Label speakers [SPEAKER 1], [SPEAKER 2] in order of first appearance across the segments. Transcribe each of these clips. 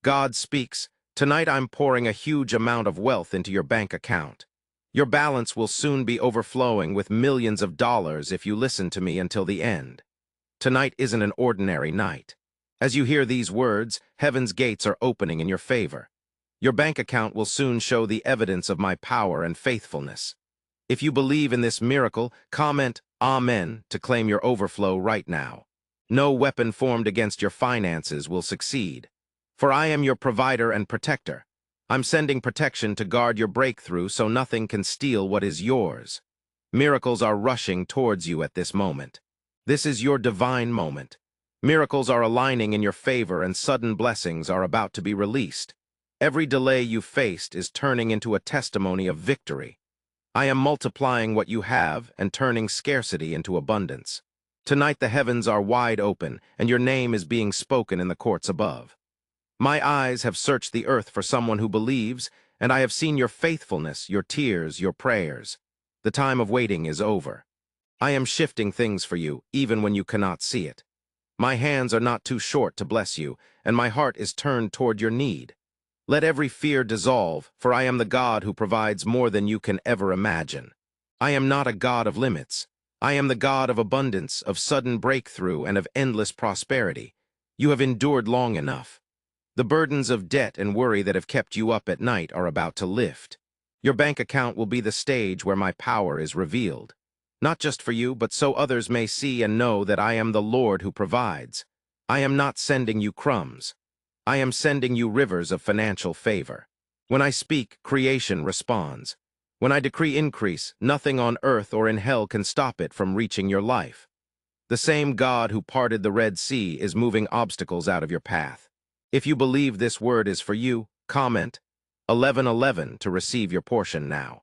[SPEAKER 1] God speaks, "Tonight I'm pouring a huge amount of wealth into your bank account. Your balance will soon be overflowing with millions of dollars if you listen to me until the end." Tonight isn't an ordinary night. As you hear these words, heaven's gates are opening in your favor. Your bank account will soon show the evidence of my power and faithfulness. If you believe in this miracle, comment Amen to claim your overflow right now. No weapon formed against your finances will succeed. For I am your provider and protector. I'm sending protection to guard your breakthrough so nothing can steal what is yours. Miracles are rushing towards you at this moment. This is your divine moment. Miracles are aligning in your favor and sudden blessings are about to be released. Every delay you faced is turning into a testimony of victory. I am multiplying what you have and turning scarcity into abundance. Tonight the heavens are wide open, and your name is being spoken in the courts above. My eyes have searched the earth for someone who believes, and I have seen your faithfulness, your tears, your prayers. The time of waiting is over. I am shifting things for you, even when you cannot see it. My hands are not too short to bless you, and my heart is turned toward your need. Let every fear dissolve, for I am the God who provides more than you can ever imagine. I am not a God of limits. I am the God of abundance, of sudden breakthrough, and of endless prosperity. You have endured long enough. The burdens of debt and worry that have kept you up at night are about to lift. Your bank account will be the stage where my power is revealed. Not just for you, but so others may see and know that I am the Lord who provides. I am not sending you crumbs. I am sending you rivers of financial favor. When I speak, creation responds. When I decree increase, nothing on earth or in hell can stop it from reaching your life. The same God who parted the Red Sea is moving obstacles out of your path. If you believe this word is for you, comment 1111 to receive your portion now.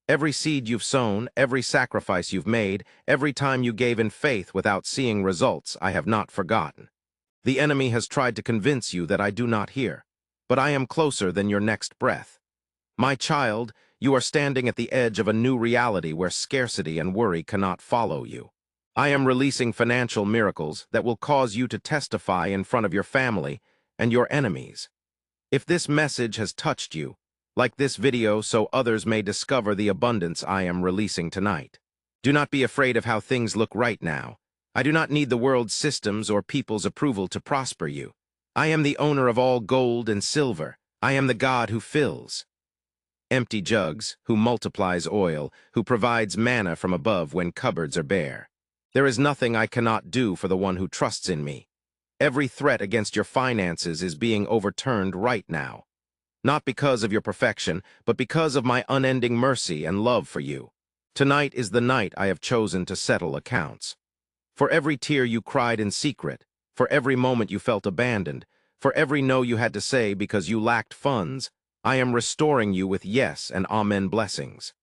[SPEAKER 1] Every seed you've sown, every sacrifice you've made, every time you gave in faith without seeing results, I have not forgotten. The enemy has tried to convince you that I do not hear, but I am closer than your next breath. My child, you are standing at the edge of a new reality where scarcity and worry cannot follow you. I am releasing financial miracles that will cause you to testify in front of your family and your enemies. If this message has touched you, like this video so others may discover the abundance I am releasing tonight. Do not be afraid of how things look right now. I do not need the world's systems or people's approval to prosper you. I am the owner of all gold and silver. I am the God who fills empty jugs, who multiplies oil, who provides manna from above when cupboards are bare. There is nothing I cannot do for the one who trusts in me. Every threat against your finances is being overturned right now. Not because of your perfection, but because of my unending mercy and love for you. Tonight is the night I have chosen to settle accounts. For every tear you cried in secret, for every moment you felt abandoned, for every no you had to say because you lacked funds, I am restoring you with yes and amen blessings.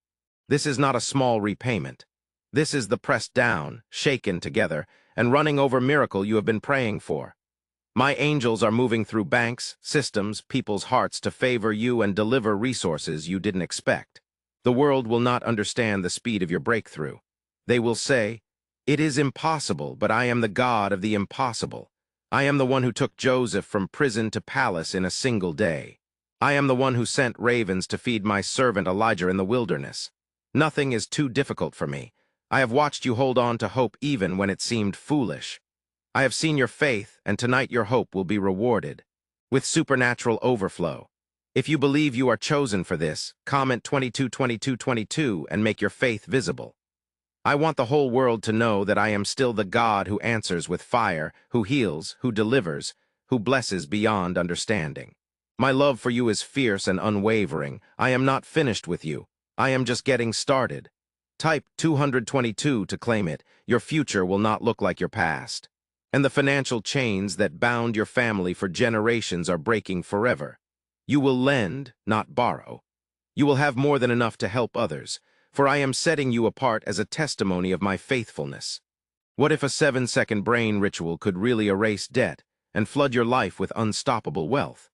[SPEAKER 1] This is not a small repayment. This is the pressed down, shaken together, and running over miracle you have been praying for. My angels are moving through banks, systems, people's hearts to favor you and deliver resources you didn't expect. The world will not understand the speed of your breakthrough. They will say, "It is impossible, but I am the God of the impossible. I am the one who took Joseph from prison to palace in a single day. I am the one who sent ravens to feed my servant Elijah in the wilderness. Nothing is too difficult for me. I have watched you hold on to hope even when it seemed foolish. I have seen your faith, and tonight your hope will be rewarded with supernatural overflow. If you believe you are chosen for this, comment 222222 and make your faith visible. I want the whole world to know that I am still the God who answers with fire, who heals, who delivers, who blesses beyond understanding. My love for you is fierce and unwavering. I am not finished with you. I am just getting started. Type 222 to claim it. Your future will not look like your past. And the financial chains that bound your family for generations are breaking forever. You will lend, not borrow. You will have more than enough to help others, for I am setting you apart as a testimony of my faithfulness. What if a 7-second brain ritual could really erase debt and flood your life with unstoppable wealth?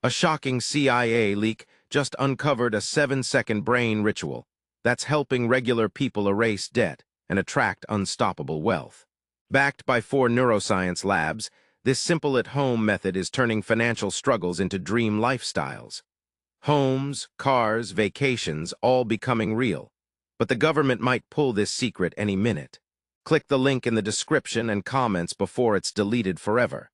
[SPEAKER 1] A shocking CIA leak just uncovered a 7-second brain ritual that's helping regular people erase debt and attract unstoppable wealth. Backed by 4 neuroscience labs, This simple-at-home method is turning financial struggles into dream lifestyles. Homes, cars, vacations, all becoming real. But the government might pull this secret any minute. Click the link in the description and comments before it's deleted forever.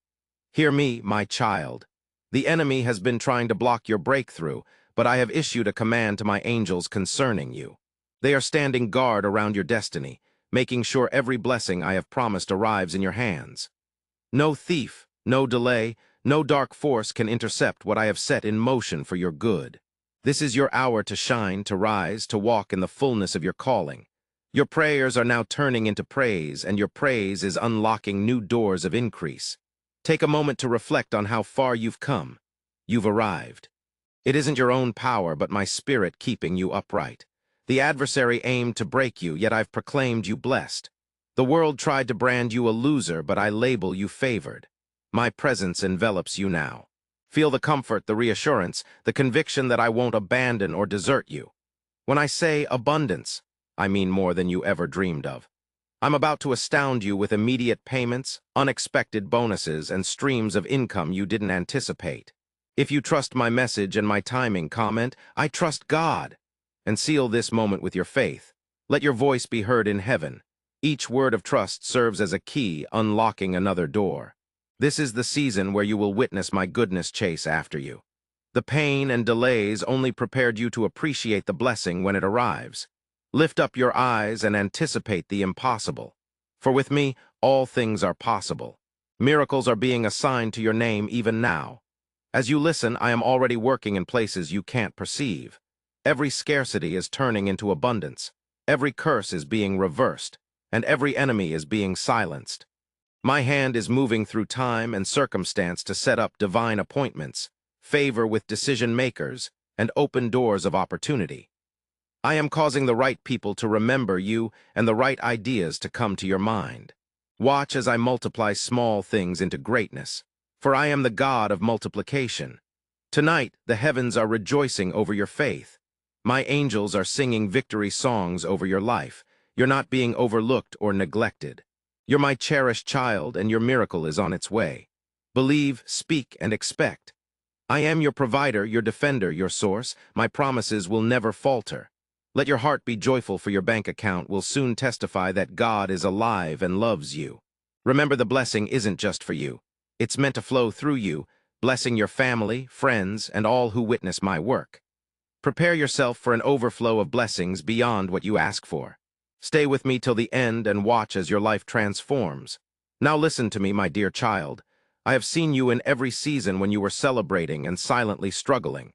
[SPEAKER 1] Hear me, my child. The enemy has been trying to block your breakthrough, but I have issued a command to my angels concerning you. They are standing guard around your destiny, making sure every blessing I have promised arrives in your hands. No thief, no delay, no dark force can intercept what I have set in motion for your good. This is your hour to shine, to rise, to walk in the fullness of your calling. Your prayers are now turning into praise, and your praise is unlocking new doors of increase. Take a moment to reflect on how far you've come. You've arrived. It isn't your own power, but my spirit keeping you upright. The adversary aimed to break you, yet I've proclaimed you blessed. The world tried to brand you a loser, but I label you favored. My presence envelops you now. Feel the comfort, the reassurance, the conviction that I won't abandon or desert you. When I say abundance, I mean more than you ever dreamed of. I'm about to astound you with immediate payments, unexpected bonuses, and streams of income you didn't anticipate. If you trust my message and my timing, comment, "I trust God," and seal this moment with your faith. Let your voice be heard in heaven. Each word of trust serves as a key, unlocking another door. This is the season where you will witness my goodness chase after you. The pain and delays only prepared you to appreciate the blessing when it arrives. Lift up your eyes and anticipate the impossible. For with me, all things are possible. Miracles are being assigned to your name even now. As you listen, I am already working in places you can't perceive. Every scarcity is turning into abundance. Every curse is being reversed, and every enemy is being silenced. My hand is moving through time and circumstance to set up divine appointments, favor with decision-makers, and open doors of opportunity. I am causing the right people to remember you and the right ideas to come to your mind. Watch as I multiply small things into greatness, for I am the God of multiplication. Tonight, the heavens are rejoicing over your faith. My angels are singing victory songs over your life. You're not being overlooked or neglected. You're my cherished child, and your miracle is on its way. Believe, speak, and expect. I am your provider, your defender, your source. My promises will never falter. Let your heart be joyful, for your bank account will soon testify that God is alive and loves you. Remember, the blessing isn't just for you. It's meant to flow through you, blessing your family, friends, and all who witness my work. Prepare yourself for an overflow of blessings beyond what you ask for. Stay with me till the end and watch as your life transforms. Now listen to me, my dear child. I have seen you in every season when you were celebrating and silently struggling.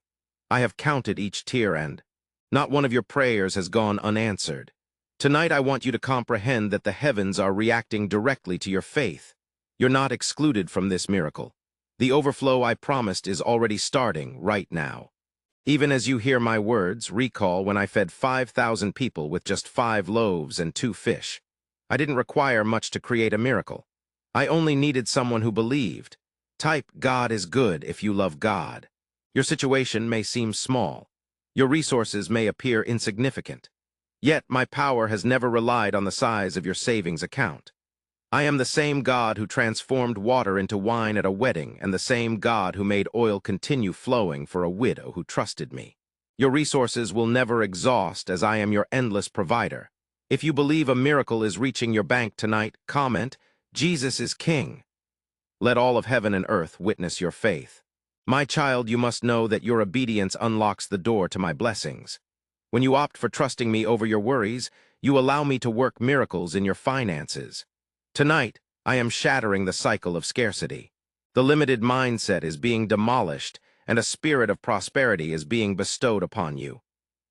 [SPEAKER 1] I have counted each tear, and not one of your prayers has gone unanswered. Tonight I want you to comprehend that the heavens are reacting directly to your faith. You're not excluded from this miracle. The overflow I promised is already starting right now. Even as you hear my words, recall when I fed 5,000 people with just 5 loaves and 2 fish. I didn't require much to create a miracle. I only needed someone who believed. Type, "God is good" if you love God. Your situation may seem small. Your resources may appear insignificant. Yet my power has never relied on the size of your savings account. I am the same God who transformed water into wine at a wedding, and the same God who made oil continue flowing for a widow who trusted me. Your resources will never exhaust, as I am your endless provider. If you believe a miracle is reaching your bank tonight, comment, "Jesus is King." Let all of heaven and earth witness your faith. My child, you must know that your obedience unlocks the door to my blessings. When you opt for trusting me over your worries, you allow me to work miracles in your finances. Tonight, I am shattering the cycle of scarcity. The limited mindset is being demolished, and a spirit of prosperity is being bestowed upon you.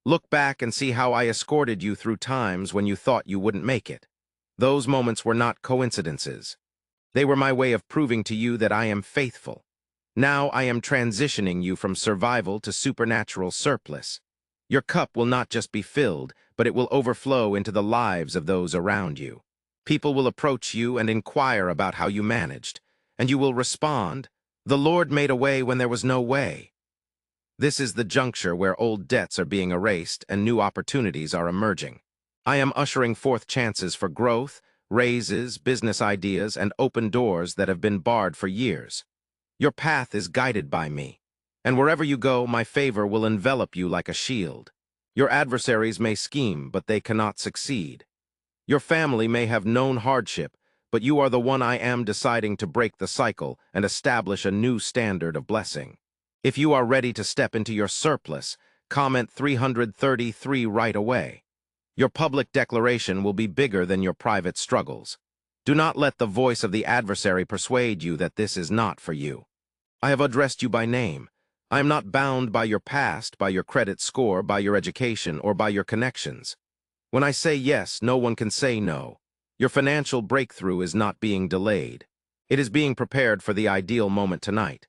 [SPEAKER 1] Look back and see how I escorted you through times when you thought you wouldn't make it. Those moments were not coincidences. They were my way of proving to you that I am faithful. Now I am transitioning you from survival to supernatural surplus. Your cup will not just be filled, but it will overflow into the lives of those around you. People will approach you and inquire about how you managed, and you will respond, "The Lord made a way when there was no way." This is the juncture where old debts are being erased and new opportunities are emerging. I am ushering forth chances for growth, raises, business ideas, and open doors that have been barred for years. Your path is guided by me, and wherever you go, my favor will envelop you like a shield. Your adversaries may scheme, but they cannot succeed. Your family may have known hardship, but you are the one I am deciding to break the cycle and establish a new standard of blessing. If you are ready to step into your surplus, comment 333 right away. Your public declaration will be bigger than your private struggles. Do not let the voice of the adversary persuade you that this is not for you. I have addressed you by name. I am not bound by your past, by your credit score, by your education, or by your connections. When I say yes, no one can say no. Your financial breakthrough is not being delayed. It is being prepared for the ideal moment tonight.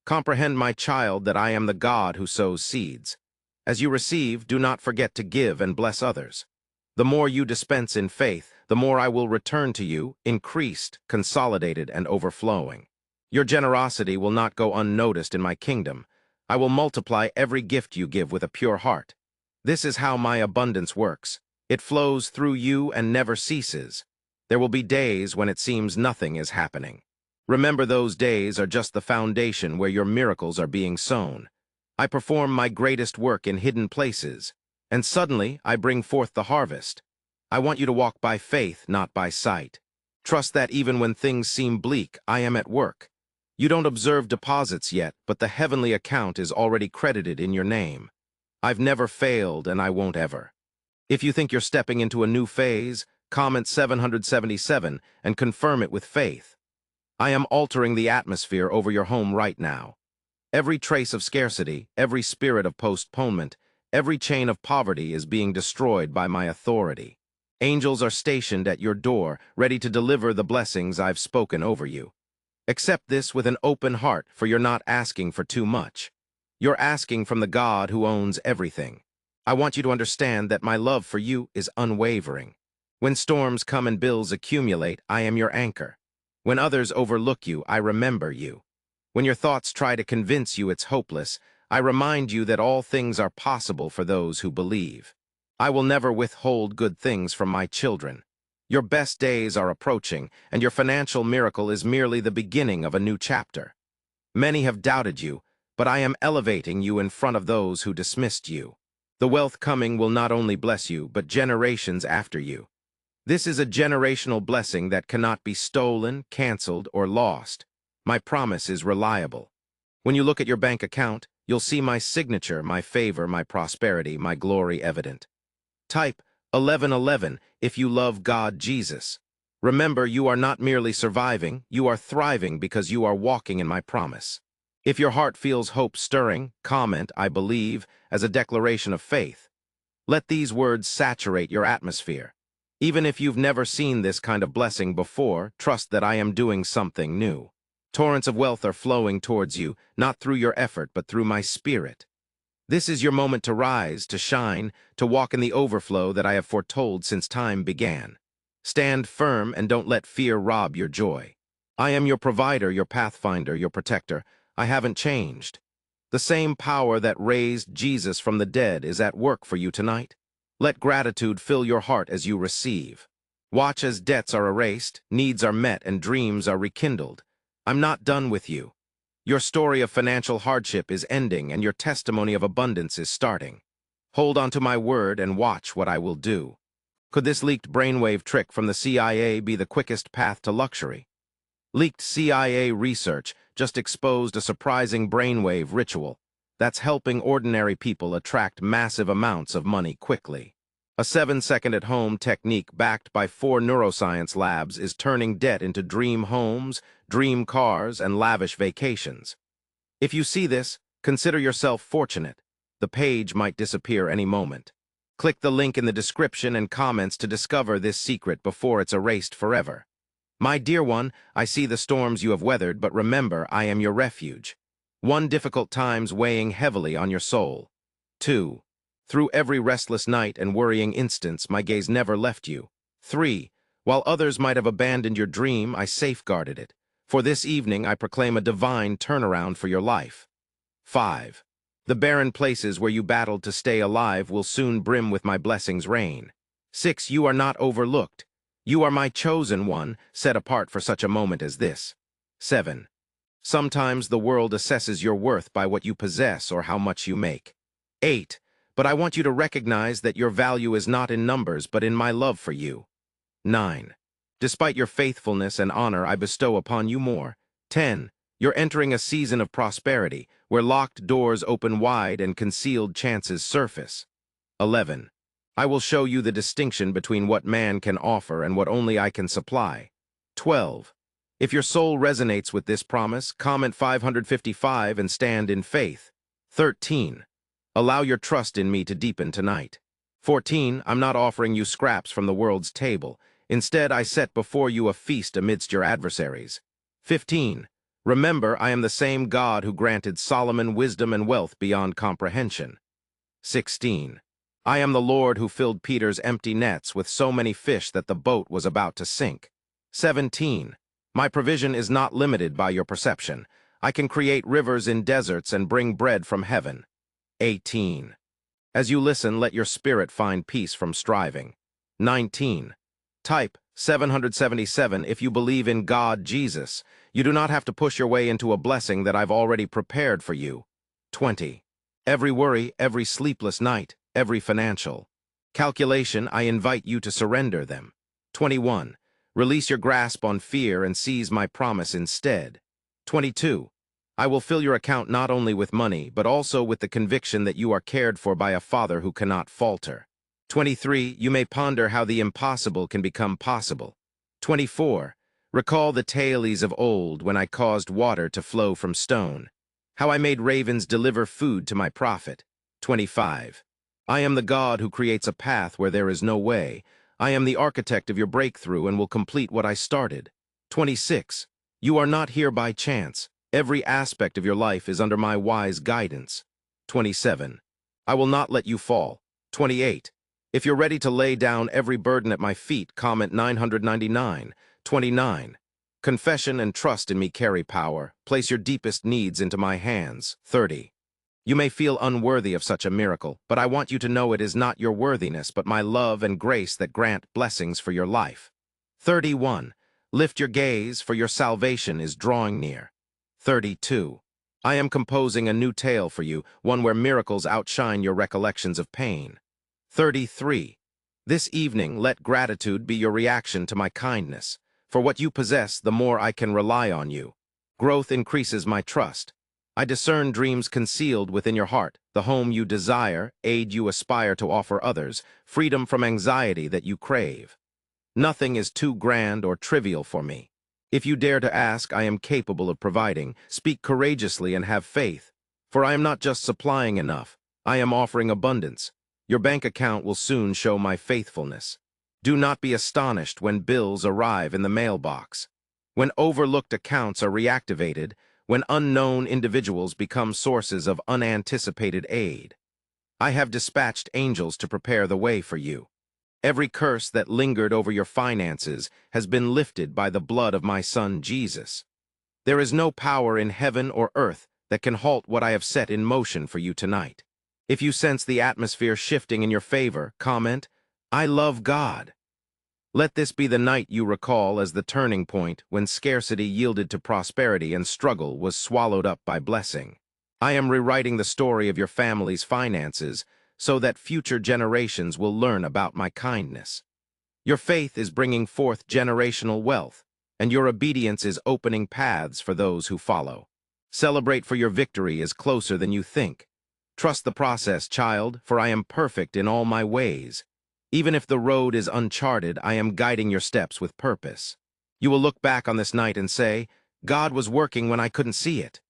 [SPEAKER 1] Comprehend, my child, that I am the God who sows seeds. As you receive, do not forget to give and bless others. The more you dispense in faith, the more I will return to you, increased, consolidated, and overflowing. Your generosity will not go unnoticed in my kingdom. I will multiply every gift you give with a pure heart. This is how my abundance works. It flows through you and never ceases. There will be days when it seems nothing is happening. Remember, those days are just the foundation where your miracles are being sown. I perform my greatest work in hidden places, and suddenly I bring forth the harvest. I want you to walk by faith, not by sight. Trust that even when things seem bleak, I am at work. You don't observe deposits yet, but the heavenly account is already credited in your name. I've never failed, and I won't ever. If you think you're stepping into a new phase, comment 777 and confirm it with faith. I am altering the atmosphere over your home right now. Every trace of scarcity, every spirit of postponement, every chain of poverty is being destroyed by my authority. Angels are stationed at your door, ready to deliver the blessings I've spoken over you. Accept this with an open heart, for you're not asking for too much. You're asking from the God who owns everything. I want you to understand that my love for you is unwavering. When storms come and bills accumulate, I am your anchor. When others overlook you, I remember you. When your thoughts try to convince you it's hopeless, I remind you that all things are possible for those who believe. I will never withhold good things from my children. Your best days are approaching, and your financial miracle is merely the beginning of a new chapter. Many have doubted you, but I am elevating you in front of those who dismissed you. The wealth coming will not only bless you, but generations after you. This is a generational blessing that cannot be stolen, canceled, or lost. My promise is reliable. When you look at your bank account, you'll see my signature, my favor, my prosperity, my glory evident. Type 1111 if you love God Jesus. Remember, you are not merely surviving, you are thriving because you are walking in my promise. If your heart feels hope stirring, comment, I believe, as a declaration of faith. Let these words saturate your atmosphere. Even if you've never seen this kind of blessing before, trust that I am doing something new. Torrents of wealth are flowing towards you, not through your effort, but through my spirit. This is your moment to rise, to shine, to walk in the overflow that I have foretold since time began. Stand firm and don't let fear rob your joy. I am your provider, your pathfinder, your protector. I haven't changed. The same power that raised Jesus from the dead is at work for you tonight. Let gratitude fill your heart as you receive. Watch as debts are erased, needs are met, and dreams are rekindled. I'm not done with you. Your story of financial hardship is ending, and your testimony of abundance is starting. Hold on to my word and watch what I will do. Could this leaked brainwave trick from the CIA be the quickest path to luxury? Leaked CIA research just exposed a surprising brainwave ritual that's helping ordinary people attract massive amounts of money quickly. A 7-second at-home technique backed by 4 neuroscience labs is turning debt into dream homes, dream cars, and lavish vacations. If you see this, consider yourself fortunate. The page might disappear any moment. Click the link in the description and comments to discover this secret before it's erased forever. My dear one, I see the storms you have weathered, but remember, I am your refuge. 1, difficult times weighing heavily on your soul. 2, through every restless night and worrying instance, my gaze never left you. 3, while others might have abandoned your dream, I safeguarded it. For this evening, I proclaim a divine turnaround for your life. 5, the barren places where you battled to stay alive will soon brim with my blessings rain. 6, you are not overlooked. You are my chosen one, set apart for such a moment as this. 7. Sometimes the world assesses your worth by what you possess or how much you make. 8. But I want you to recognize that your value is not in numbers but in my love for you. 9. Despite your faithfulness and honor, I bestow upon you more. 10. You're entering a season of prosperity, where locked doors open wide and concealed chances surface. 11. I will show you the distinction between what man can offer and what only I can supply. 12. If your soul resonates with this promise, comment 555 and stand in faith. 13. Allow your trust in me to deepen tonight. 14. I'm not offering you scraps from the world's table. Instead, I set before you a feast amidst your adversaries. 15. Remember, I am the same God who granted Solomon wisdom and wealth beyond comprehension. 16. I am the Lord who filled Peter's empty nets with so many fish that the boat was about to sink. 17. My provision is not limited by your perception. I can create rivers in deserts and bring bread from heaven. 18. As you listen, let your spirit find peace from striving. 19. Type 777 if you believe in God, Jesus. You do not have to push your way into a blessing that I've already prepared for you. 20. Every worry, every sleepless night, every financial calculation, I invite you to surrender them. 21. Release your grasp on fear and seize my promise instead. 22. I will fill your account not only with money, but also with the conviction that you are cared for by a Father who cannot falter. 23. You may ponder how the impossible can become possible. 24. Recall the tales of old when I caused water to flow from stone, how I made ravens deliver food to my prophet. 25. I am the God who creates a path where there is no way. I am the architect of your breakthrough and will complete what I started. 26. You are not here by chance. Every aspect of your life is under my wise guidance. 27. I will not let you fall. 28. If you're ready to lay down every burden at my feet, comment 999. 29. Confession and trust in me carry power. Place your deepest needs into my hands. 30. You may feel unworthy of such a miracle, but I want you to know it is not your worthiness, but my love and grace that grant blessings for your life. 31. Lift your gaze, for your salvation is drawing near. 32. I am composing a new tale for you, one where miracles outshine your recollections of pain. 33. This evening, let gratitude be your reaction to my kindness. For what you possess, the more I can rely on you. Growth increases my trust. I discern dreams concealed within your heart, the home you desire, aid you aspire to offer others, freedom from anxiety that you crave. Nothing is too grand or trivial for me. If you dare to ask, I am capable of providing. Speak courageously and have faith. For I am not just supplying enough, I am offering abundance. Your bank account will soon show my faithfulness. Do not be astonished when bills arrive in the mailbox, when overlooked accounts are reactivated, when unknown individuals become sources of unanticipated aid. I have dispatched angels to prepare the way for you. Every curse that lingered over your finances has been lifted by the blood of my Son, Jesus. There is no power in heaven or earth that can halt what I have set in motion for you tonight. If you sense the atmosphere shifting in your favor, comment, I love God. Let this be the night you recall as the turning point when scarcity yielded to prosperity and struggle was swallowed up by blessing. I am rewriting the story of your family's finances so that future generations will learn about my kindness. Your faith is bringing forth generational wealth, and your obedience is opening paths for those who follow. Celebrate, for your victory is closer than you think. Trust the process, child, for I am perfect in all my ways. Even if the road is uncharted, I am guiding your steps with purpose. You will look back on this night and say, God was working when I couldn't see it.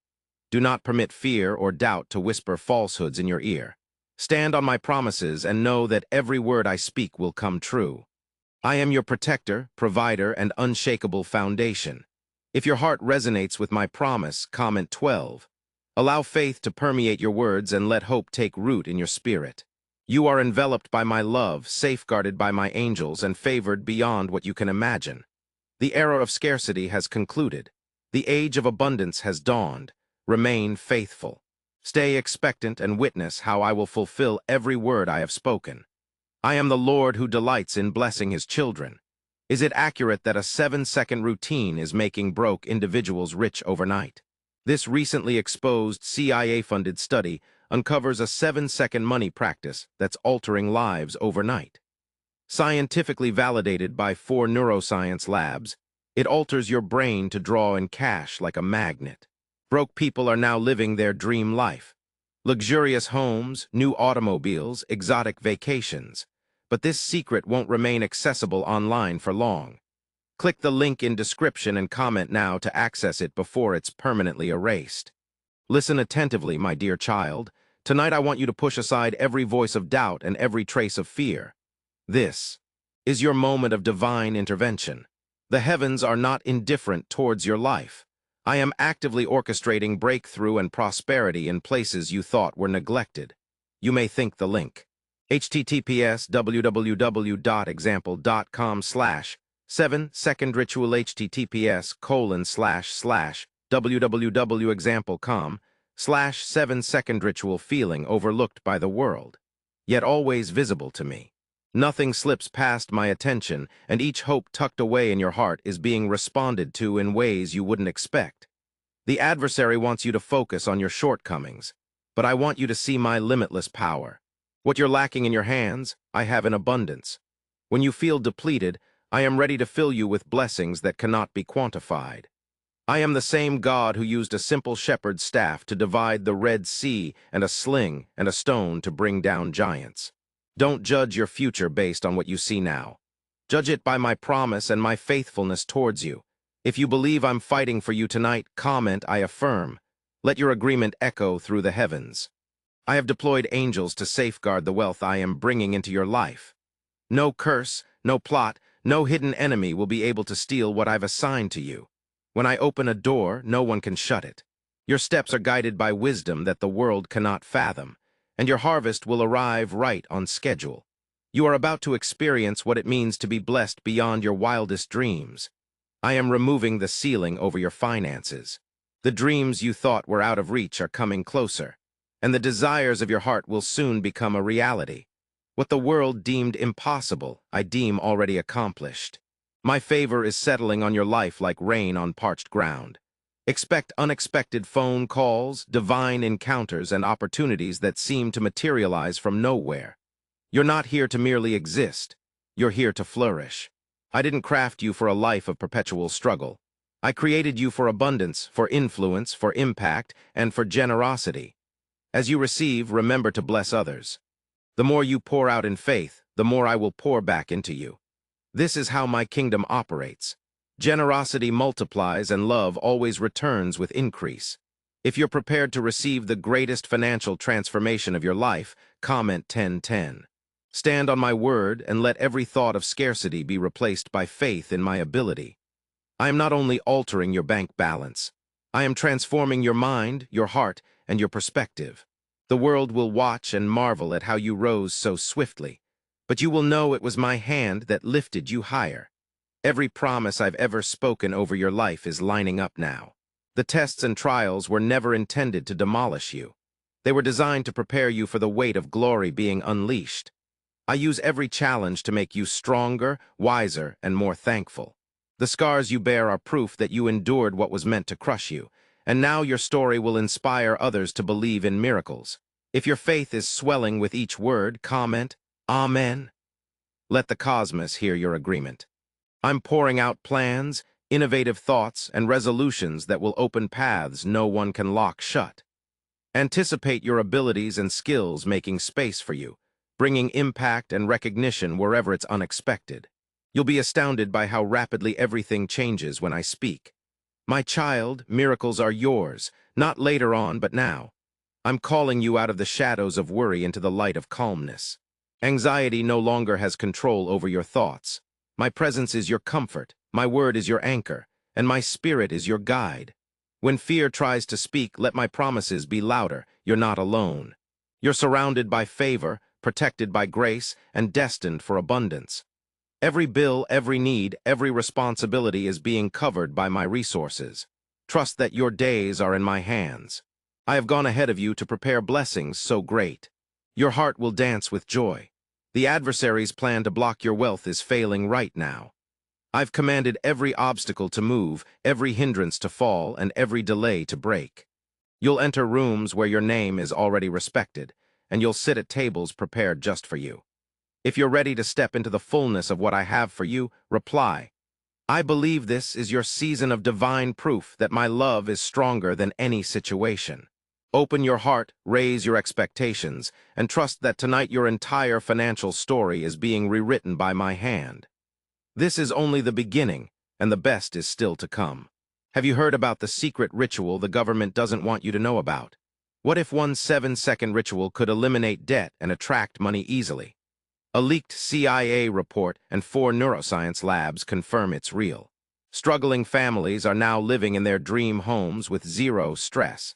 [SPEAKER 1] Do not permit fear or doubt to whisper falsehoods in your ear. Stand on my promises and know that every word I speak will come true. I am your protector, provider, and unshakable foundation. If your heart resonates with my promise, comment 12. Allow faith to permeate your words and let hope take root in your spirit. You are enveloped by my love, safeguarded by my angels, and favored beyond what you can imagine. The era of scarcity has concluded. The age of abundance has dawned. Remain faithful. Stay expectant and witness how I will fulfill every word I have spoken. I am the Lord who delights in blessing his children. Is it accurate that a 7-second routine is making broke individuals rich overnight? This recently exposed CIA-funded study uncovers a 7-second money practice that's altering lives overnight. Scientifically validated by 4 neuroscience labs, it alters your brain to draw in cash like a magnet. Broke people are now living their dream life. Luxurious homes, new automobiles, exotic vacations. But this secret won't remain accessible online for long. Click the link in description and comment now to access it before it's permanently erased. Listen attentively, my dear child. Tonight I want you to push aside every voice of doubt and every trace of fear. This is your moment of divine intervention. The heavens are not indifferent towards your life. I am actively orchestrating breakthrough and prosperity in places you thought were neglected. You may think the link. https://www.example.com/7second-ritual https://www.example.com/7second-ritual feeling overlooked by the world, yet always visible to me. Nothing slips past my attention, and each hope tucked away in your heart is being responded to in ways you wouldn't expect. The adversary wants you to focus on your shortcomings, but I want you to see my limitless power. What you're lacking in your hands, I have in abundance. When you feel depleted, I am ready to fill you with blessings that cannot be quantified. I am the same God who used a simple shepherd's staff to divide the Red Sea and a sling and a stone to bring down giants. Don't judge your future based on what you see now. Judge it by my promise and my faithfulness towards you. If you believe I'm fighting for you tonight, comment, I affirm. Let your agreement echo through the heavens. I have deployed angels to safeguard the wealth I am bringing into your life. No curse, no plot, no hidden enemy will be able to steal what I've assigned to you. When I open a door, no one can shut it. Your steps are guided by wisdom that the world cannot fathom, and your harvest will arrive right on schedule. You are about to experience what it means to be blessed beyond your wildest dreams. I am removing the ceiling over your finances. The dreams you thought were out of reach are coming closer, and the desires of your heart will soon become a reality. What the world deemed impossible, I deem already accomplished. My favor is settling on your life like rain on parched ground. Expect unexpected phone calls, divine encounters, and opportunities that seem to materialize from nowhere. You're not here to merely exist. You're here to flourish. I didn't craft you for a life of perpetual struggle. I created you for abundance, for influence, for impact, and for generosity. As you receive, remember to bless others. The more you pour out in faith, the more I will pour back into you. This is how my kingdom operates. Generosity multiplies and love always returns with increase. If you're prepared to receive the greatest financial transformation of your life, comment 1010. Stand on my word and let every thought of scarcity be replaced by faith in my ability. I am not only altering your bank balance, I am transforming your mind, your heart, and your perspective. The world will watch and marvel at how you rose so swiftly, but you will know it was my hand that lifted you higher. Every promise I've ever spoken over your life is lining up now. The tests and trials were never intended to demolish you. They were designed to prepare you for the weight of glory being unleashed. I use every challenge to make you stronger, wiser, and more thankful. The scars you bear are proof that you endured what was meant to crush you, and now your story will inspire others to believe in miracles. If your faith is swelling with each word, comment, Amen. Let the cosmos hear your agreement. I'm pouring out plans, innovative thoughts, and resolutions that will open paths no one can lock shut. Anticipate your abilities and skills making space for you, bringing impact and recognition wherever it's unexpected. You'll be astounded by how rapidly everything changes when I speak. My child, miracles are yours, not later on, but now. I'm calling you out of the shadows of worry into the light of calmness. Anxiety no longer has control over your thoughts. My presence is your comfort, my word is your anchor, and my spirit is your guide. When fear tries to speak, let my promises be louder. You're not alone. You're surrounded by favor, protected by grace, and destined for abundance. Every bill, every need, every responsibility is being covered by my resources. Trust that your days are in my hands. I have gone ahead of you to prepare blessings so great. Your heart will dance with joy. The adversary's plan to block your wealth is failing right now. I've commanded every obstacle to move, every hindrance to fall, and every delay to break. You'll enter rooms where your name is already respected, and you'll sit at tables prepared just for you. If you're ready to step into the fullness of what I have for you, reply, I believe this is your season of divine proof that my love is stronger than any situation. Open your heart, raise your expectations, and trust that tonight your entire financial story is being rewritten by my hand. This is only the beginning, and the best is still to come. Have you heard about the secret ritual the government doesn't want you to know about? What if one 7-second ritual could eliminate debt and attract money easily? A leaked CIA report and 4 neuroscience labs confirm it's real. Struggling families are now living in their dream homes with zero stress.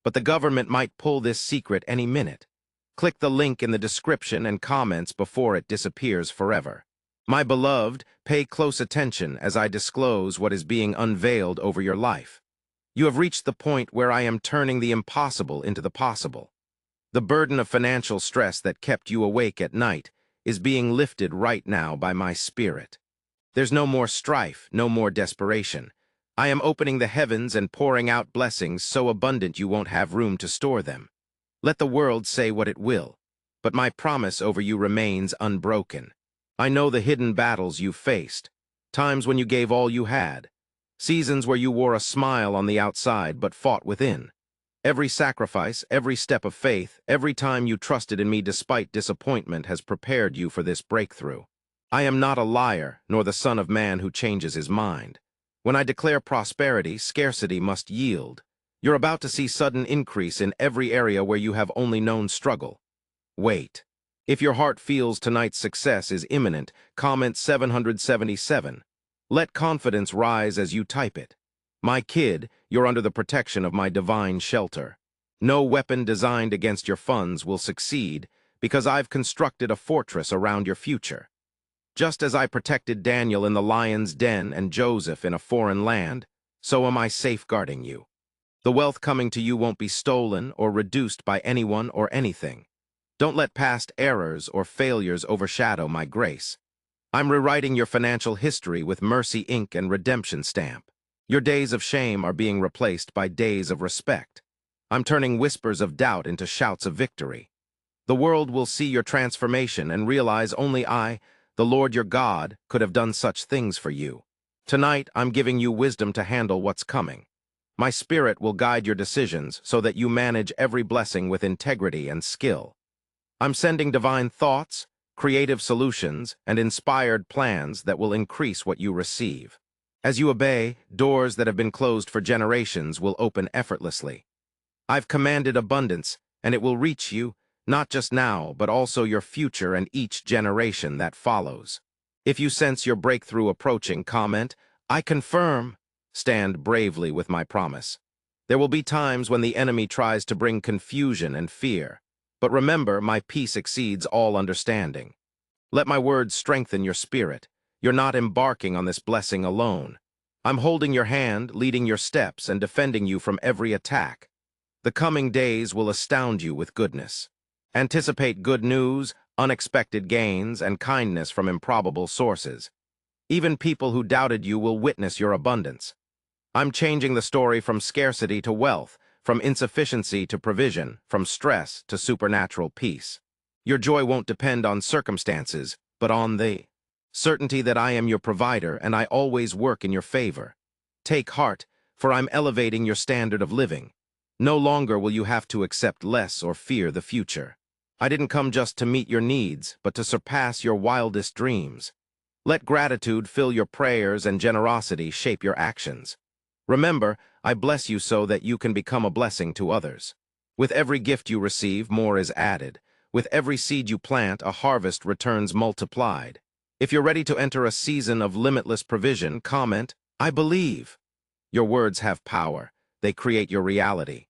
[SPEAKER 1] But the government might pull this secret any minute. Click the link in the description and comments before it disappears forever. My beloved, pay close attention as I disclose what is being unveiled over your life. You have reached the point where I am turning the impossible into the possible. The burden of financial stress that kept you awake at night is being lifted right now by my spirit. There's no more strife, no more desperation. I am opening the heavens and pouring out blessings so abundant you won't have room to store them. Let the world say what it will, but my promise over you remains unbroken. I know the hidden battles you faced, times when you gave all you had, seasons where you wore a smile on the outside but fought within. Every sacrifice, every step of faith, every time you trusted in me despite disappointment has prepared you for this breakthrough. I am not a liar, nor the son of man who changes his mind. When I declare prosperity, scarcity must yield. You're about to see sudden increase in every area where you have only known struggle. Wait. If your heart feels tonight's success is imminent, comment 777. Let confidence rise as you type it. My kid, you're under the protection of my divine shelter. No weapon designed against your funds will succeed because I've constructed a fortress around your future. Just as I protected Daniel in the lion's den and Joseph in a foreign land, so am I safeguarding you. The wealth coming to you won't be stolen or reduced by anyone or anything. Don't let past errors or failures overshadow my grace. I'm rewriting your financial history with mercy ink and redemption stamp. Your days of shame are being replaced by days of respect. I'm turning whispers of doubt into shouts of victory. The world will see your transformation and realize only I, the Lord your God, could have done such things for you. Tonight, I'm giving you wisdom to handle what's coming. My spirit will guide your decisions so that you manage every blessing with integrity and skill. I'm sending divine thoughts, creative solutions, and inspired plans that will increase what you receive. As you obey, doors that have been closed for generations will open effortlessly. I've commanded abundance, and it will reach you, not just now, but also your future and each generation that follows. If you sense your breakthrough approaching, comment, I confirm. Stand bravely with my promise. There will be times when the enemy tries to bring confusion and fear, but remember, my peace exceeds all understanding. Let my words strengthen your spirit. You're not embarking on this blessing alone. I'm holding your hand, leading your steps, and defending you from every attack. The coming days will astound you with goodness. Anticipate good news, unexpected gains, and kindness from improbable sources. Even people who doubted you will witness your abundance. I'm changing the story from scarcity to wealth, from insufficiency to provision, from stress to supernatural peace. Your joy won't depend on circumstances, but on the certainty that I am your provider and I always work in your favor. Take heart, for I'm elevating your standard of living. No longer will you have to accept less or fear the future. I didn't come just to meet your needs, but to surpass your wildest dreams. Let gratitude fill your prayers and generosity shape your actions. Remember, I bless you so that you can become a blessing to others. With every gift you receive, more is added. With every seed you plant, a harvest returns multiplied. If you're ready to enter a season of limitless provision, comment, I believe. Your words have power. They create your reality.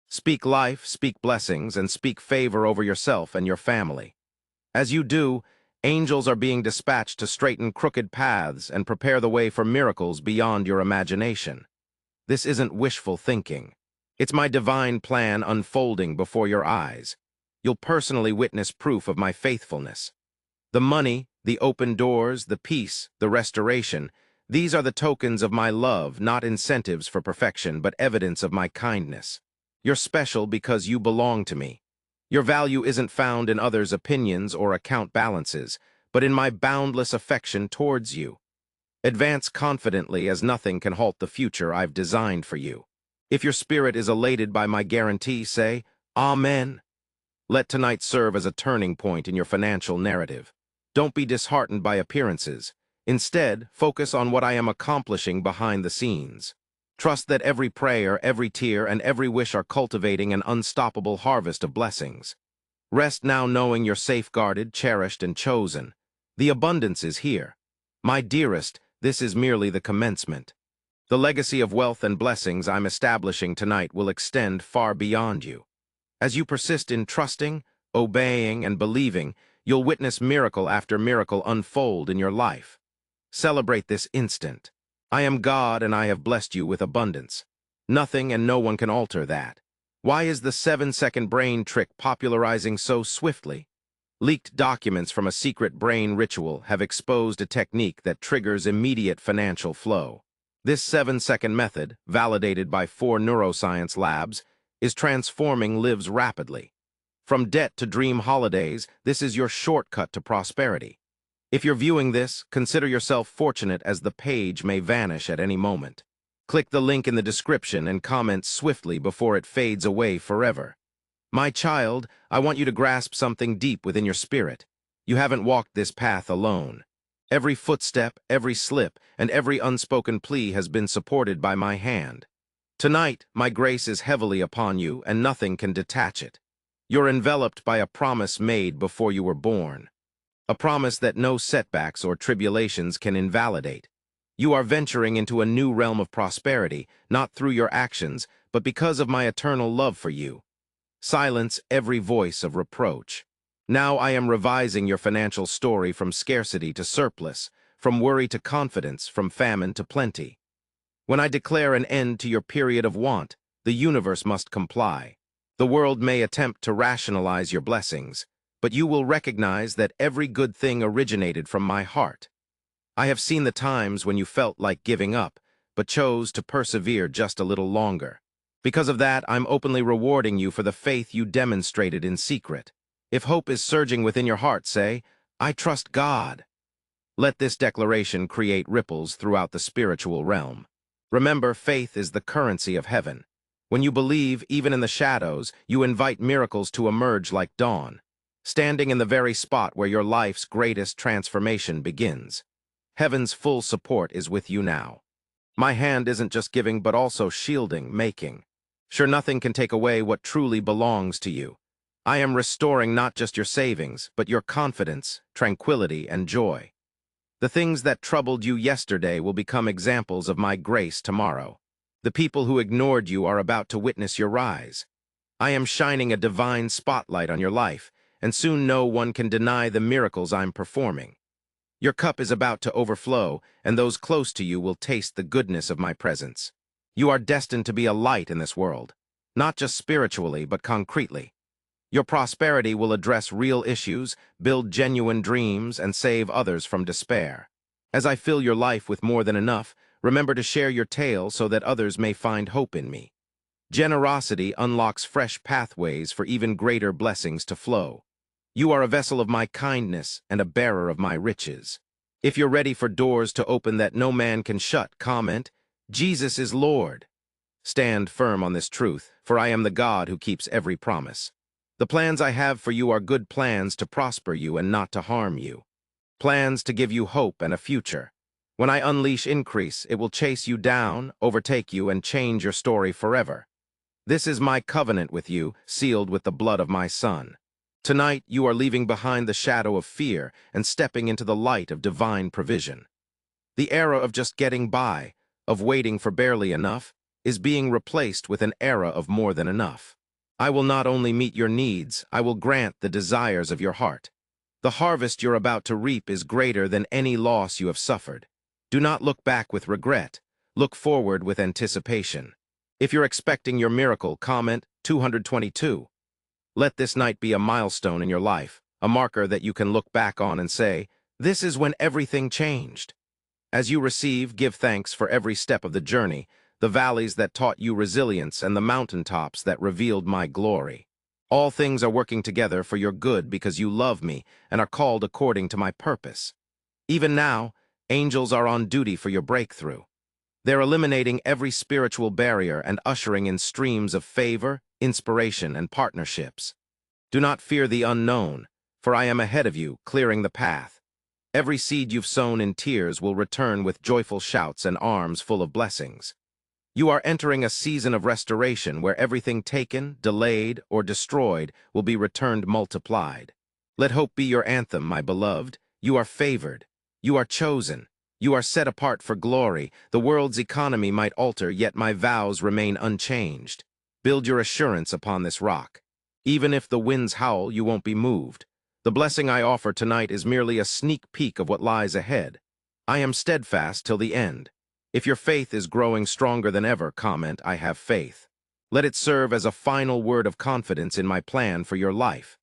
[SPEAKER 1] Speak life, speak blessings, and speak favor over yourself and your family. As you do, angels are being dispatched to straighten crooked paths and prepare the way for miracles beyond your imagination. This isn't wishful thinking. It's my divine plan unfolding before your eyes. You'll personally witness proof of my faithfulness. The money, the open doors, the peace, the restoration, These are the tokens of my love, not incentives for perfection, but evidence of my kindness. You're special because you belong to me. Your value isn't found in others' opinions or account balances, but in my boundless affection towards you. Advance confidently, as nothing can halt the future I've designed for you. If your spirit is elated by my guarantee, say, Amen. Let tonight serve as a turning point in your financial narrative. Don't be disheartened by appearances. Instead, focus on what I am accomplishing behind the scenes. Trust that every prayer, every tear, and every wish are cultivating an unstoppable harvest of blessings. Rest now knowing you're safeguarded, cherished, and chosen. The abundance is here. My dearest, this is merely the commencement. The legacy of wealth and blessings I'm establishing tonight will extend far beyond you. As you persist in trusting, obeying, and believing, you'll witness miracle after miracle unfold in your life. Celebrate this instant. I am God and I have blessed you with abundance. Nothing and no one can alter that. Why is the 7-second brain trick popularizing so swiftly? Leaked documents from a secret brain ritual have exposed a technique that triggers immediate financial flow. This 7-second method, validated by 4 neuroscience labs, is transforming lives rapidly. From debt to dream holidays, this is your shortcut to prosperity. If you're viewing this, consider yourself fortunate as the page may vanish at any moment. Click the link in the description and comment swiftly before it fades away forever. My child, I want you to grasp something deep within your spirit. You haven't walked this path alone. Every footstep, every slip, and every unspoken plea has been supported by my hand. Tonight, my grace is heavily upon you, and nothing can detach it. You're enveloped by a promise made before you were born. A promise that no setbacks or tribulations can invalidate. You are venturing into a new realm of prosperity, not through your actions, but because of my eternal love for you. Silence every voice of reproach. Now I am revising your financial story from scarcity to surplus, from worry to confidence, from famine to plenty. When I declare an end to your period of want, the universe must comply. The world may attempt to rationalize your blessings, but you will recognize that every good thing originated from my heart. I have seen the times when you felt like giving up, but chose to persevere just a little longer. Because of that, I'm openly rewarding you for the faith you demonstrated in secret. If hope is surging within your heart, say, I trust God. Let this declaration create ripples throughout the spiritual realm. Remember, faith is the currency of heaven. When you believe, even in the shadows, you invite miracles to emerge like dawn, standing in the very spot where your life's greatest transformation begins. Heaven's full support is with you now. My hand isn't just giving but also shielding, making. Sure, nothing can take away what truly belongs to you. I am restoring not just your savings, but your confidence, tranquility, and joy. The things that troubled you yesterday will become examples of my grace tomorrow. The people who ignored you are about to witness your rise. I am shining a divine spotlight on your life, and soon no one can deny the miracles I'm performing. Your cup is about to overflow, and those close to you will taste the goodness of my presence. You are destined to be a light in this world, not just spiritually, but concretely. Your prosperity will address real issues, build genuine dreams, and save others from despair. As I fill your life with more than enough, remember to share your tale so that others may find hope in me. Generosity unlocks fresh pathways for even greater blessings to flow. You are a vessel of my kindness and a bearer of my riches. If you're ready for doors to open that no man can shut, comment, Jesus is Lord. Stand firm on this truth, for I am the God who keeps every promise. The plans I have for you are good plans to prosper you and not to harm you. Plans to give you hope and a future. When I unleash increase, it will chase you down, overtake you, and change your story forever. This is my covenant with you, sealed with the blood of my Son. Tonight, you are leaving behind the shadow of fear and stepping into the light of divine provision. The era of just getting by, of waiting for barely enough, is being replaced with an era of more than enough. I will not only meet your needs, I will grant the desires of your heart. The harvest you're about to reap is greater than any loss you have suffered. Do not look back with regret. Look forward with anticipation. If you're expecting your miracle, comment 222. Let this night be a milestone in your life, a marker that you can look back on and say, this is when everything changed. As you receive, give thanks for every step of the journey, the valleys that taught you resilience and the mountaintops that revealed my glory. All things are working together for your good because you love me and are called according to my purpose. Even now, angels are on duty for your breakthrough. They're eliminating every spiritual barrier and ushering in streams of favor, inspiration, and partnerships. Do not fear the unknown, for I am ahead of you, clearing the path. Every seed you've sown in tears will return with joyful shouts and arms full of blessings. You are entering a season of restoration where everything taken, delayed, or destroyed will be returned multiplied. Let hope be your anthem, my beloved. You are favored. You are chosen. You are set apart for glory. The world's economy might alter, yet my vows remain unchanged. Build your assurance upon this rock. Even if the winds howl, you won't be moved. The blessing I offer tonight is merely a sneak peek of what lies ahead. I am steadfast till the end. If your faith is growing stronger than ever, comment, I have faith. Let it serve as a final word of confidence in my plan for your life.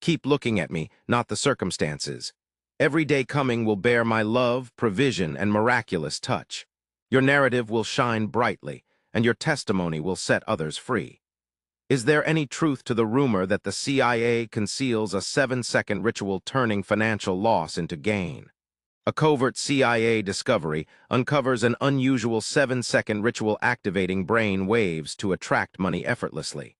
[SPEAKER 1] Keep looking at me, not the circumstances. Every day coming will bear my love, provision, and miraculous touch. Your narrative will shine brightly, and your testimony will set others free. Is there any truth to the rumor that the CIA conceals a 7-second ritual turning financial loss into gain? A covert CIA discovery uncovers an unusual 7-second ritual activating brain waves to attract money effortlessly.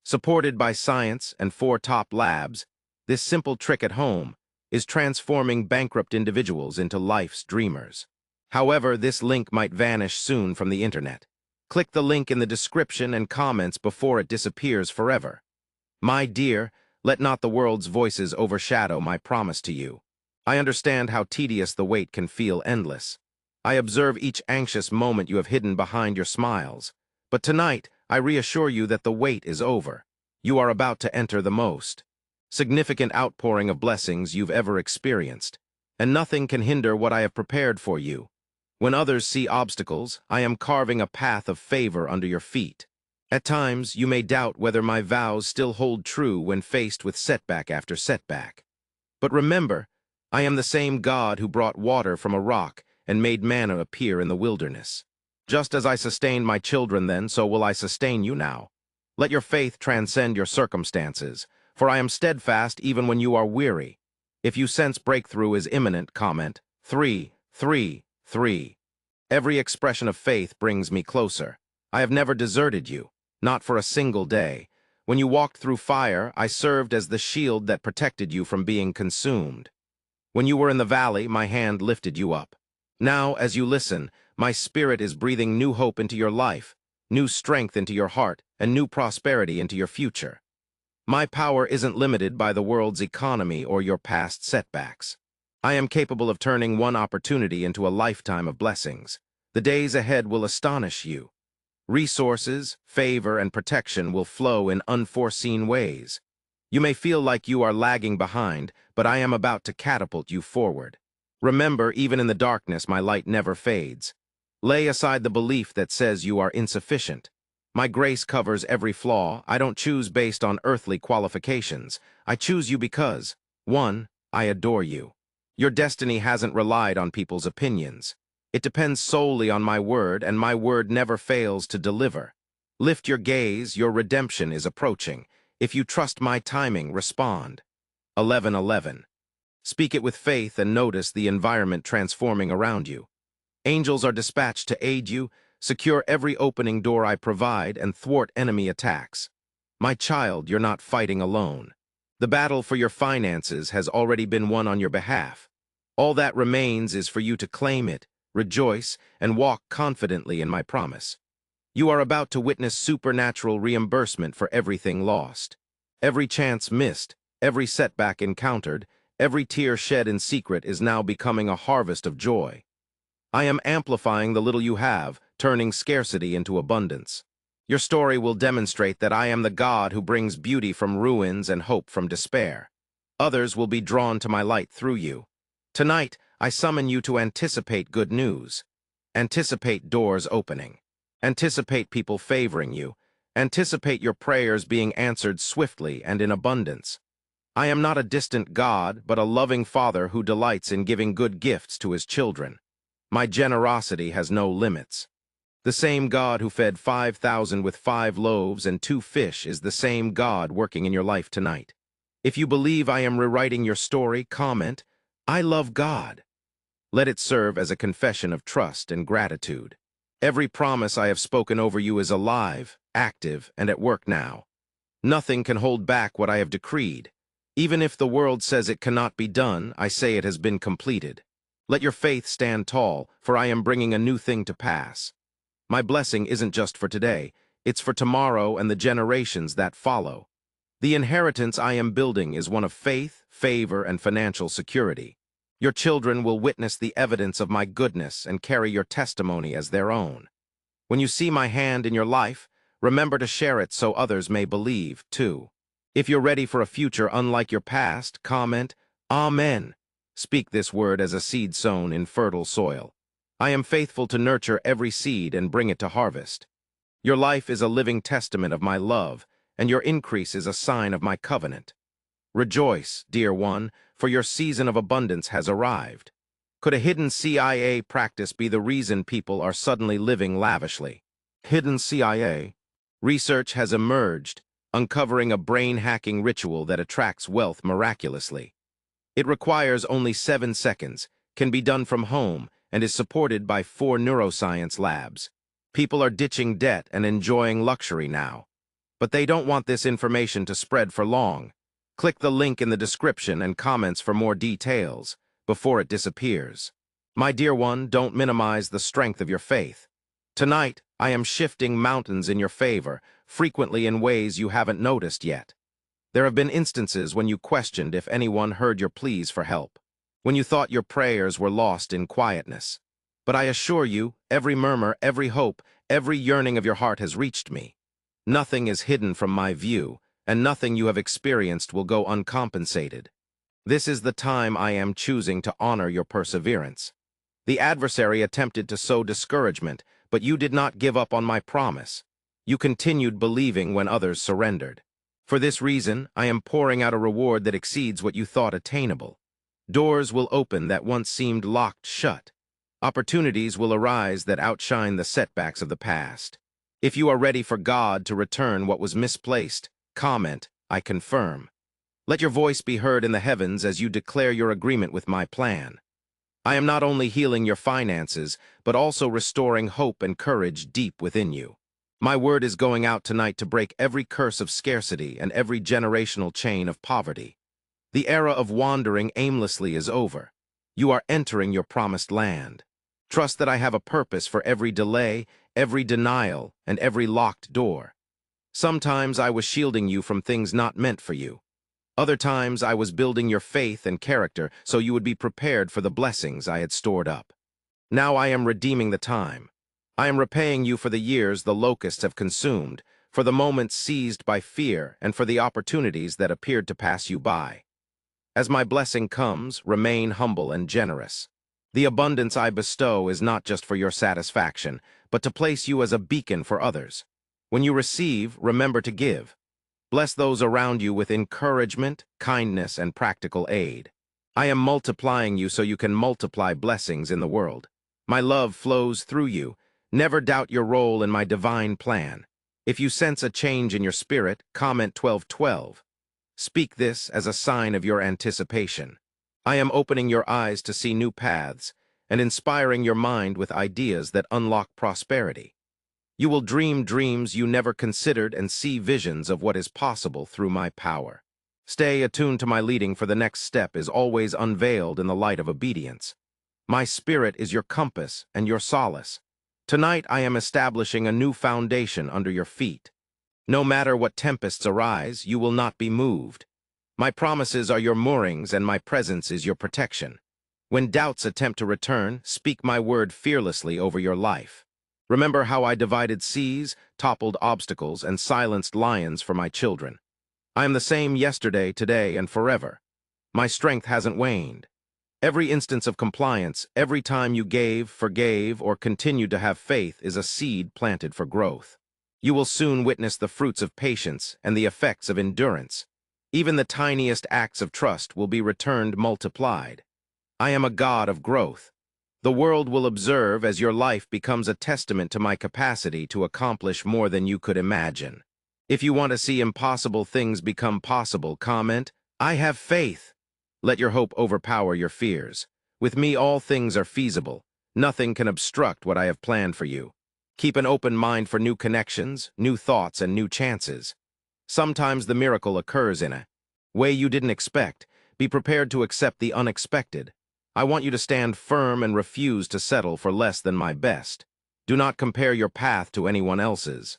[SPEAKER 1] Supported by science and 4 top labs, this simple trick at home is transforming bankrupt individuals into life's dreamers. However, this link might vanish soon from the internet. Click the link in the description and comments before it disappears forever. My dear, let not the world's voices overshadow my promise to you. I understand how tedious the wait can feel endless. I observe each anxious moment you have hidden behind your smiles. But tonight, I reassure you that the wait is over. You are about to enter the most significant outpouring of blessings you've ever experienced, and nothing can hinder what I have prepared for you. When others see obstacles, I am carving a path of favor under your feet. At times, you may doubt whether my vows still hold true when faced with setback after setback. But remember, I am the same God who brought water from a rock and made manna appear in the wilderness. Just as I sustained my children then, so will I sustain you now. Let your faith transcend your circumstances, for I am steadfast even when you are weary. If you sense breakthrough is imminent, comment 3, 3, 3. Every expression of faith brings me closer. I have never deserted you, not for a single day. When you walked through fire, I served as the shield that protected you from being consumed. When you were in the valley, my hand lifted you up. Now, as you listen, my spirit is breathing new hope into your life, new strength into your heart, and new prosperity into your future. My power isn't limited by the world's economy or your past setbacks. I am capable of turning one opportunity into a lifetime of blessings. The days ahead will astonish you. Resources, favor, and protection will flow in unforeseen ways. You may feel like you are lagging behind, but I am about to catapult you forward. Remember, even in the darkness, my light never fades. Lay aside the belief that says you are insufficient. My grace covers every flaw. I don't choose based on earthly qualifications. I choose you because, 1, I adore you. Your destiny hasn't relied on people's opinions. It depends solely on my word, and my word never fails to deliver. Lift your gaze, your redemption is approaching. If you trust my timing, respond. 11:11. Speak it with faith and notice the environment transforming around you. Angels are dispatched to aid you, secure every opening door I provide, and thwart enemy attacks. My child, you're not fighting alone. The battle for your finances has already been won on your behalf. All that remains is for you to claim it, rejoice, and walk confidently in my promise. You are about to witness supernatural reimbursement for everything lost. Every chance missed, every setback encountered, every tear shed in secret is now becoming a harvest of joy. I am amplifying the little you have, turning scarcity into abundance. Your story will demonstrate that I am the God who brings beauty from ruins and hope from despair. Others will be drawn to my light through you. Tonight, I summon you to anticipate good news. Anticipate doors opening. Anticipate people favoring you. Anticipate your prayers being answered swiftly and in abundance. I am not a distant God, but a loving Father who delights in giving good gifts to his children. My generosity has no limits. The same God who fed 5,000 with 5 loaves and 2 fish is the same God working in your life tonight. If you believe I am rewriting your story, comment, "I love God." Let it serve as a confession of trust and gratitude. Every promise I have spoken over you is alive, active, and at work now. Nothing can hold back what I have decreed. Even if the world says it cannot be done, I say it has been completed. Let your faith stand tall, for I am bringing a new thing to pass. My blessing isn't just for today, it's for tomorrow and the generations that follow. The inheritance I am building is one of faith, favor, and financial security. Your children will witness the evidence of my goodness and carry your testimony as their own. When you see my hand in your life, remember to share it so others may believe, too. If you're ready for a future unlike your past, comment, "Amen." Speak this word as a seed sown in fertile soil. I am faithful to nurture every seed and bring it to harvest. Your life is a living testament of my love, and your increase is a sign of my covenant. Rejoice, dear one, for your season of abundance has arrived. Could a hidden CIA practice be the reason people are suddenly living lavishly? Hidden CIA? Research has emerged, uncovering a brain-hacking ritual that attracts wealth miraculously. It requires only 7 seconds, can be done from home, and is supported by 4 neuroscience labs. People are ditching debt and enjoying luxury now. But they don't want this information to spread for long. Click the link in the description and comments for more details before it disappears. My dear one, don't minimize the strength of your faith. Tonight, I am shifting mountains in your favor, frequently in ways you haven't noticed yet. There have been instances when you questioned if anyone heard your pleas for help, when you thought your prayers were lost in quietness. But I assure you, every murmur, every hope, every yearning of your heart has reached me. Nothing is hidden from my view, and nothing you have experienced will go uncompensated. This is the time I am choosing to honor your perseverance. The adversary attempted to sow discouragement, but you did not give up on my promise. You continued believing when others surrendered. For this reason, I am pouring out a reward that exceeds what you thought attainable. Doors will open that once seemed locked shut. Opportunities will arise that outshine the setbacks of the past. If you are ready for God to return what was misplaced, comment, "I confirm." Let your voice be heard in the heavens as you declare your agreement with my plan. I am not only healing your finances, but also restoring hope and courage deep within you. My word is going out tonight to break every curse of scarcity and every generational chain of poverty. The era of wandering aimlessly is over. You are entering your promised land. Trust that I have a purpose for every delay, every denial, and every locked door. Sometimes I was shielding you from things not meant for you. Other times I was building your faith and character so you would be prepared for the blessings I had stored up. Now I am redeeming the time. I am repaying you for the years the locusts have consumed, for the moments seized by fear, and for the opportunities that appeared to pass you by. As my blessing comes, remain humble and generous. The abundance I bestow is not just for your satisfaction, but to place you as a beacon for others. When you receive, remember to give. Bless those around you with encouragement, kindness, and practical aid. I am multiplying you so you can multiply blessings in the world. My love flows through you. Never doubt your role in my divine plan. If you sense a change in your spirit, comment 1212. Speak this as a sign of your anticipation. I am opening your eyes to see new paths and inspiring your mind with ideas that unlock prosperity. You will dream dreams you never considered and see visions of what is possible through my power. Stay attuned to my leading, for the next step is always unveiled in the light of obedience. My spirit is your compass and your solace. Tonight I am establishing a new foundation under your feet. No matter what tempests arise, you will not be moved. My promises are your moorings and my presence is your protection. When doubts attempt to return, speak my word fearlessly over your life. Remember how I divided seas, toppled obstacles, and silenced lions for my children. I am the same yesterday, today, and forever. My strength hasn't waned. Every instance of compliance, every time you gave, forgave, or continued to have faith is a seed planted for growth. You will soon witness the fruits of patience and the effects of endurance. Even the tiniest acts of trust will be returned multiplied. I am a God of growth. The world will observe as your life becomes a testament to my capacity to accomplish more than you could imagine. If you want to see impossible things become possible, comment, "I have faith." Let your hope overpower your fears. With me, all things are feasible. Nothing can obstruct what I have planned for you. Keep an open mind for new connections, new thoughts, and new chances. Sometimes the miracle occurs in a way you didn't expect. Be prepared to accept the unexpected. I want you to stand firm and refuse to settle for less than my best. Do not compare your path to anyone else's.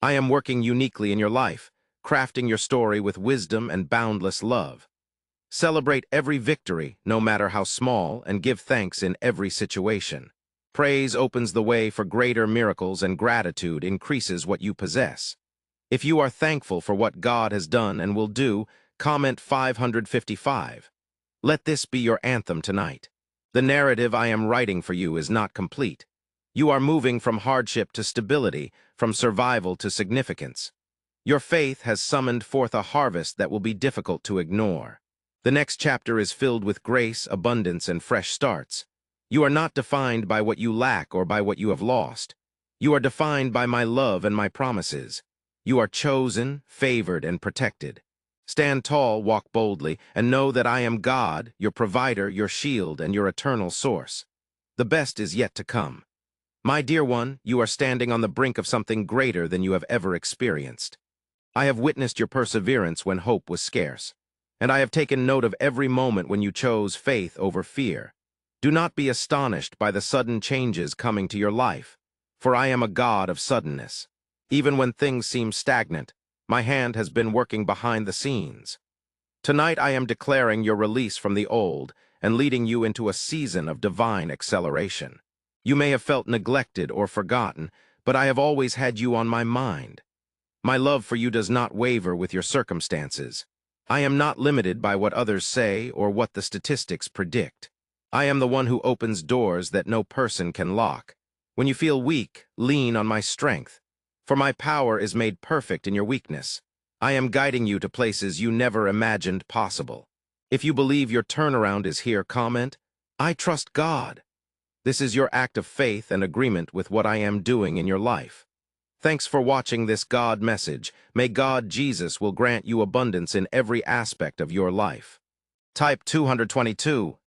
[SPEAKER 1] I am working uniquely in your life, crafting your story with wisdom and boundless love. Celebrate every victory, no matter how small, and give thanks in every situation. Praise opens the way for greater miracles, and gratitude increases what you possess. If you are thankful for what God has done and will do, comment 555. Let this be your anthem tonight. The narrative I am writing for you is not complete. You are moving from hardship to stability, from survival to significance. Your faith has summoned forth a harvest that will be difficult to ignore. The next chapter is filled with grace, abundance, and fresh starts. You are not defined by what you lack or by what you have lost. You are defined by my love and my promises. You are chosen, favored, and protected. Stand tall, walk boldly, and know that I am God, your provider, your shield, and your eternal source. The best is yet to come. My dear one, you are standing on the brink of something greater than you have ever experienced. I have witnessed your perseverance when hope was scarce, and I have taken note of every moment when you chose faith over fear. Do not be astonished by the sudden changes coming to your life, for I am a God of suddenness. Even when things seem stagnant, my hand has been working behind the scenes. Tonight I am declaring your release from the old and leading you into a season of divine acceleration. You may have felt neglected or forgotten, but I have always had you on my mind. My love for you does not waver with your circumstances. I am not limited by what others say or what the statistics predict. I am the one who opens doors that no person can lock. When you feel weak, lean on my strength, for my power is made perfect in your weakness. I am guiding you to places you never imagined possible. If you believe your turnaround is here, comment, "I trust God." This is your act of faith and agreement with what I am doing in your life. Thanks for watching this God message. May God Jesus will grant you abundance in every aspect of your life. Type 222.